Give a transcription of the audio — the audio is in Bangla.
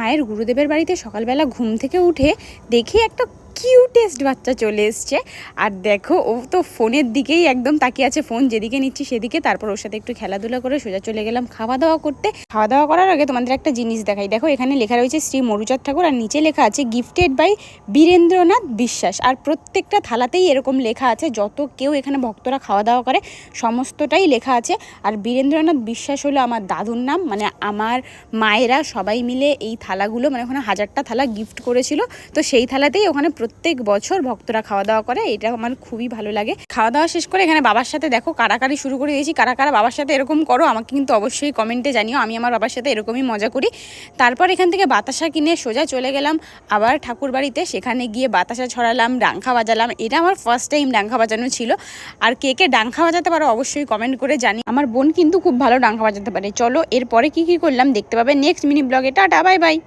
মায়ের গুরুদেবের বাড়িতে সকালবেলা ঘুম থেকে উঠে দেখি একটা কিউটেস্ট বাচ্চা চলে এসছে। আর দেখো ও তো ফোনের দিকেই একদম তাকিয়ে আছে, ফোন যেদিকে নিচ্ছি সেদিকে। তারপর ওর সাথে একটু খেলাধুলা করে সোজা চলে গেলাম খাওয়া দাওয়া করতে। খাওয়া দাওয়া করার আগে তোমাদের একটা জিনিস দেখাই। দেখো এখানে লেখা রয়েছে শ্রী মরুচাঁদ ঠাকুর, আর নিচে লেখা আছে গিফটেড বাই বীরেন্দ্রনাথ বিশ্বাস। আর প্রত্যেকটা থালাতেই এরকম লেখা আছে, যত কেউ এখানে ভক্তরা খাওয়া দাওয়া করে সমস্তটাই লেখা আছে। আর বীরেন্দ্রনাথ বিশ্বাস হলো আমার দাদুর নাম, মানে আমার মায়েরা সবাই মিলে এই থালাগুলো, মানে ওখানে 1000টা থালা গিফট করেছিল, তো সেই থালাতেই ওখানে প্রত্যেক বছর ভক্তরা খাওয়া দাওয়া করে। এটা আমার খুবই ভালো লাগে। খাওয়া দাওয়া শেষ করে এখানে বাবার সাথে দেখো কারাকারি শুরু করে দিয়েছি। কারা কারা বাবার সাথে এরকম করো আমাকে কিন্তু অবশ্যই কমেন্টে জানিও। আমি আমার বাবার সাথে এরকমই মজা করি। তারপর এখান থেকে বাতাসা কিনে সোজা চলে গেলাম আবার ঠাকুর বাড়িতে। সেখানে গিয়ে বাতাসা ছড়ালাম, ডাংখা বাজালাম। এটা আমার ফার্স্ট টাইম ডাংখা বাজানো ছিল। আর কে কে ডাংখা বাজাতে পারো অবশ্যই কমেন্ট করে জানি। আমার বোন কিন্তু খুব ভালো ডাংখা বাজাতে পারে। চলো এরপরে কি করলাম দেখতে পাবে নেক্সট মিনি ব্লগে। Tata, bye bye.